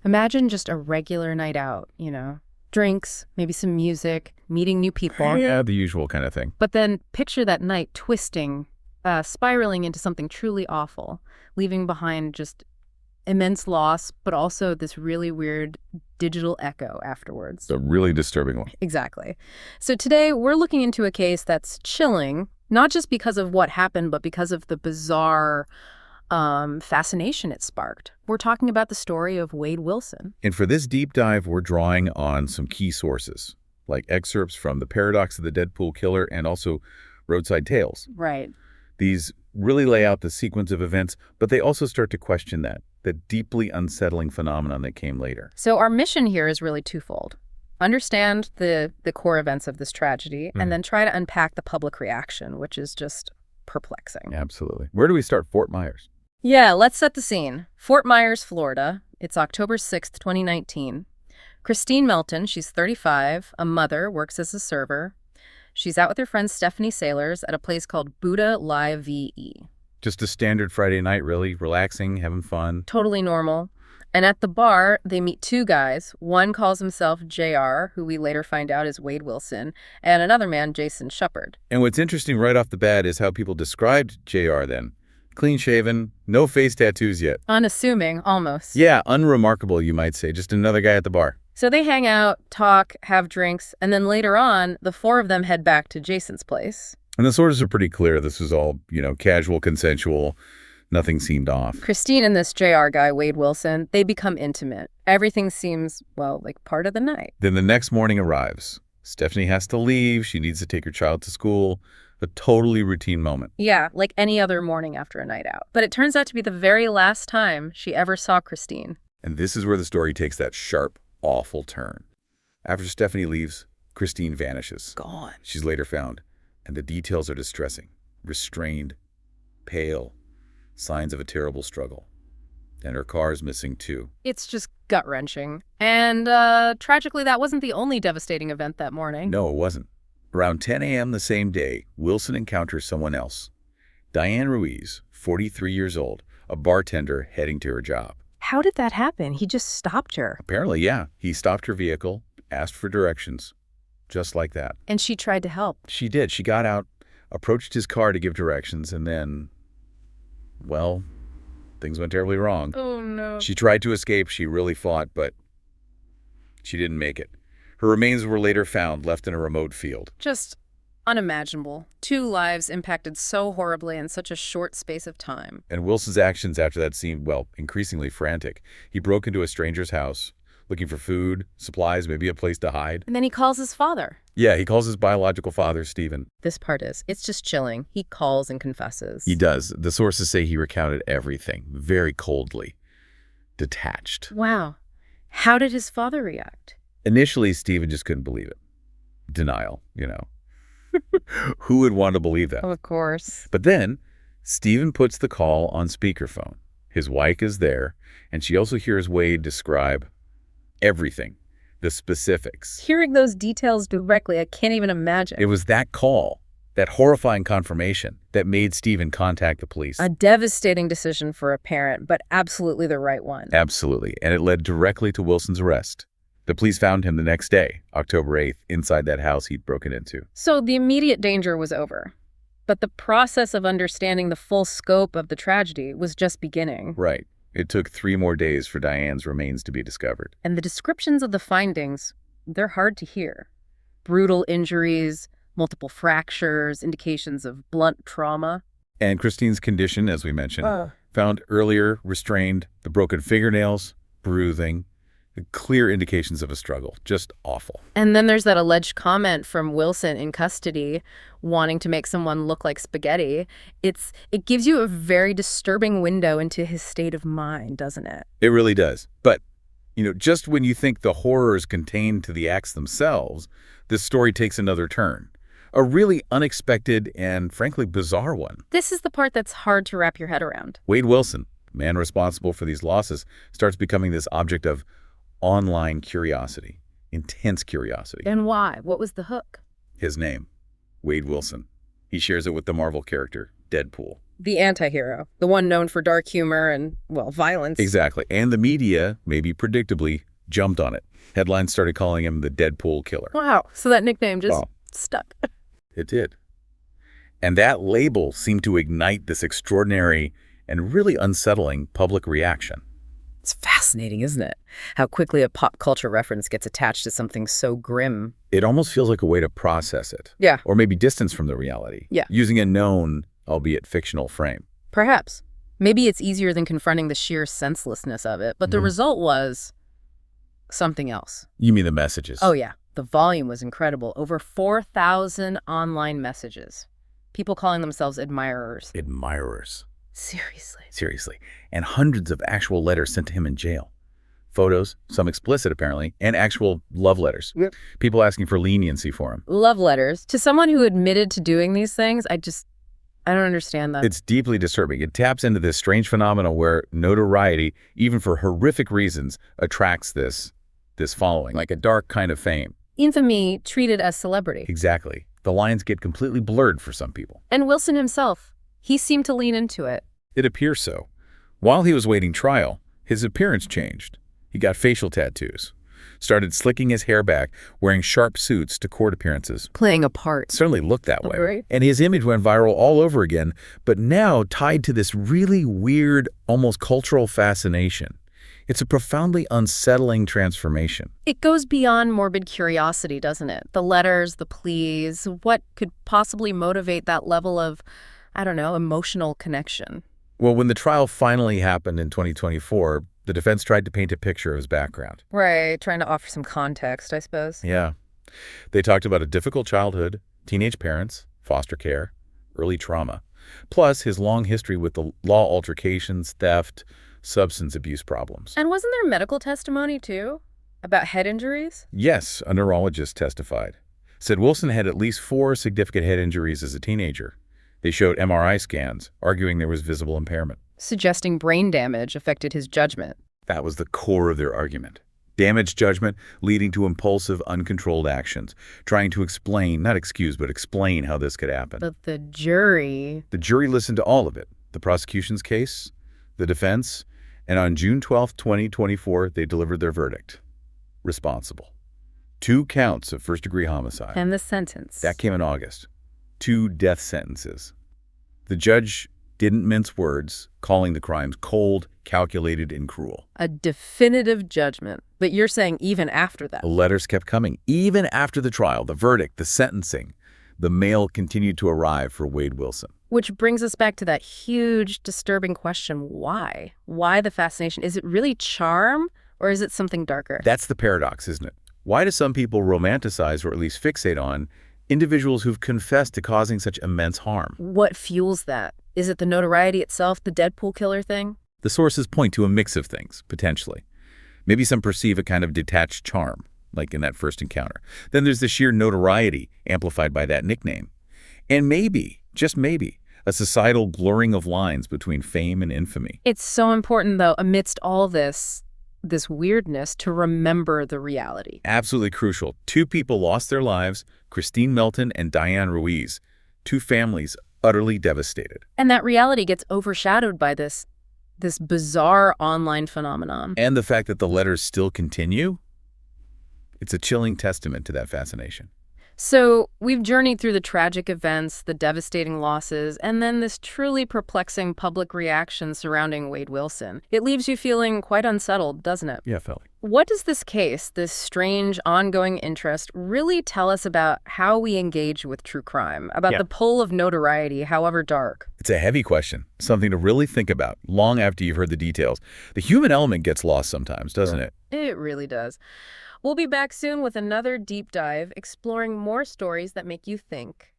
Imagine just a regular night out, drinks, maybe some music, meeting new people. Yeah, the usual kind of thing. But then picture that night twisting, spiraling into something truly awful, leaving behind just immense loss, but also this really weird digital echo afterwards. It's a really disturbing one. Exactly. So today we're looking into a case that's chilling, not just because of what happened, but because of the bizarre fascination it sparked. We're talking about the story of Wade Wilson. And for this deep dive, we're drawing on some key sources, like excerpts from The Paradox of the Deadpool Killer and also Roadside Tales. Right. These really lay out the sequence of events, but they also start to question the deeply unsettling phenomenon that came later. So our mission here is really twofold. Understand the core events of this tragedy, and then try to unpack the public reaction, which is just perplexing. Absolutely. Where do we start? Fort Myers. Yeah, let's set the scene. Fort Myers, Florida. It's October 6th, 2019. Christine Melton, she's 35, a mother, works as a server. She's out with her friend Stephanie Sailors at a place called Buddha Live VE. Just a standard Friday night, really. Relaxing, having fun. Totally normal. And at the bar, they meet two guys. One calls himself JR, who we later find out is Wade Wilson, and another man, Jason Shepard. And what's interesting right off the bat is how people described JR then. Clean-shaven, no face tattoos yet. Unassuming, almost. Yeah, unremarkable, you might say. Just another guy at the bar. So they hang out, talk, have drinks, and then later on, the four of them head back to Jason's place. And the sources are pretty clear. This was all, casual, consensual. Nothing seemed off. Christine and this JR guy, Wade Wilson, they become intimate. Everything seems, like part of the night. Then the next morning arrives. Stephanie has to leave. She needs to take her child to school. A totally routine moment. Yeah, like any other morning after a night out. But it turns out to be the very last time she ever saw Christine. And this is where the story takes that sharp, awful turn. After Stephanie leaves, Christine vanishes. Gone. She's later found. And the details are distressing. Restrained, pale, signs of a terrible struggle. And her car's missing too. It's just gut-wrenching. And tragically, that wasn't the only devastating event that morning. No, it wasn't. Around 10 a.m. the same day, Wilson encounters someone else. Diane Ruiz, 43 years old, a bartender heading to her job. How did that happen? He just stopped her. Apparently, yeah. He stopped her vehicle, asked for directions. Just like that. And she tried to help. She did. She got out, approached his car to give directions, and then, well, things went terribly wrong. Oh, no. She tried to escape. She really fought, but she didn't make it. Her remains were later found, left in a remote field. Just unimaginable. Two lives impacted so horribly in such a short space of time. And Wilson's actions after that seemed, increasingly frantic. He broke into a stranger's house, looking for food, supplies, maybe a place to hide. And then he calls his father. Yeah, he calls his biological father, Stephen. This part it's just chilling. He calls and confesses. He does. The sources say he recounted everything, very coldly, detached. Wow. How did his father react? Initially, Stephen just couldn't believe it. Denial, Who would want to believe that? Of course. But then, Stephen puts the call on speakerphone. His wife is there, and she also hears Wade describe everything, the specifics. Hearing those details directly, I can't even imagine. It was that call, that horrifying confirmation, that made Stephen contact the police. A devastating decision for a parent, but absolutely the right one. Absolutely, and it led directly to Wilson's arrest. The police found him the next day, October 8th, inside that house he'd broken into. So the immediate danger was over. But the process of understanding the full scope of the tragedy was just beginning. Right. It took 3 more days for Diane's remains to be discovered. And the descriptions of the findings, they're hard to hear. Brutal injuries, multiple fractures, indications of blunt trauma. And Christine's condition, as we mentioned, found earlier, restrained, the broken fingernails, bruising, clear indications of a struggle. Just awful. And then there's that alleged comment from Wilson in custody wanting to make someone look like spaghetti. It gives you a very disturbing window into his state of mind, doesn't it? It really does. But, just when you think the horror is contained to the acts themselves, this story takes another turn. A really unexpected and, frankly, bizarre one. This is the part that's hard to wrap your head around. Wade Wilson, man responsible for these losses, starts becoming this object of online curiosity, intense curiosity. And why? What was the hook? His name, Wade Wilson. He shares it with the Marvel character, Deadpool. The anti-hero, the one known for dark humor and, well, violence. Exactly. And the media, maybe predictably, jumped on it. Headlines started calling him the Deadpool Killer. Wow, so that nickname just stuck. It did. And that label seemed to ignite this extraordinary and really unsettling public reaction. It's fascinating, isn't it? How quickly a pop culture reference gets attached to something so grim. It almost feels like a way to process it. Yeah. Or maybe distance from the reality. Yeah. Using a known, albeit fictional, frame. Perhaps. Maybe it's easier than confronting the sheer senselessness of it, but the result was something else. You mean the messages? Oh, yeah. The volume was incredible. Over 4,000 online messages. People calling themselves admirers. Admirers. Seriously. Seriously. And hundreds of actual letters sent to him in jail. Photos, some explicit apparently, and actual love letters. Yep. People asking for leniency for him. Love letters. To someone who admitted to doing these things, I don't understand that. It's deeply disturbing. It taps into this strange phenomenon where notoriety, even for horrific reasons, attracts this following, like a dark kind of fame. Infamy treated as celebrity. Exactly. The lines get completely blurred for some people. And Wilson himself, he seemed to lean into it. It appears so. While he was waiting trial, his appearance changed. He got facial tattoos, started slicking his hair back, wearing sharp suits to court appearances. Playing a part. It certainly looked that way. Right. And his image went viral all over again, but now tied to this really weird, almost cultural fascination. It's a profoundly unsettling transformation. It goes beyond morbid curiosity, doesn't it? The letters, the pleas, what could possibly motivate that level of, emotional connection? Well, when the trial finally happened in 2024, the defense tried to paint a picture of his background. Right, trying to offer some context, I suppose. Yeah. They talked about a difficult childhood, teenage parents, foster care, early trauma, plus his long history with the law altercations, theft, substance abuse problems. And wasn't there medical testimony, too? About head injuries? Yes, a neurologist testified. Said Wilson had at least 4 significant head injuries as a teenager. They showed MRI scans, arguing there was visible impairment. Suggesting brain damage affected his judgment. That was the core of their argument. Damaged judgment leading to impulsive, uncontrolled actions, trying to explain, not excuse, but explain how this could happen. But the jury... The jury listened to all of it. The prosecution's case, the defense, and on June 12, 2024, they delivered their verdict. Responsible. 2 counts of first-degree homicide. And the sentence. That came in August. 2 death sentences. The judge didn't mince words, calling the crimes cold, calculated, and cruel. A definitive judgment. But you're saying even after that. The letters kept coming. Even after the trial, the verdict, the sentencing, the mail continued to arrive for Wade Wilson. Which brings us back to that huge, disturbing question, why? Why the fascination? Is it really charm, or is it something darker? That's the paradox, isn't it? Why do some people romanticize, or at least fixate on, individuals who've confessed to causing such immense harm? What fuels that? Is it the notoriety itself, the Deadpool Killer thing? The sources point to a mix of things, potentially. Maybe some perceive a kind of detached charm, like in that first encounter. Then there's the sheer notoriety amplified by that nickname. And maybe, just maybe, a societal blurring of lines between fame and infamy. It's so important, though, amidst all this weirdness, to remember the reality. Absolutely crucial. 2 people lost their lives, Christine Melton and Diane Ruiz. 2 families utterly devastated. And that reality gets overshadowed by this bizarre online phenomenon. And the fact that the letters still continue, it's a chilling testament to that fascination. So we've journeyed through the tragic events, the devastating losses, and then this truly perplexing public reaction surrounding Wade Wilson. It leaves you feeling quite unsettled, doesn't it? Yeah, Felly. What does this case, this strange ongoing interest, really tell us about how we engage with true crime, about the pull of notoriety, however dark? It's a heavy question, something to really think about long after you've heard the details. The human element gets lost sometimes, doesn't it? It really does. We'll be back soon with another deep dive, exploring more stories that make you think.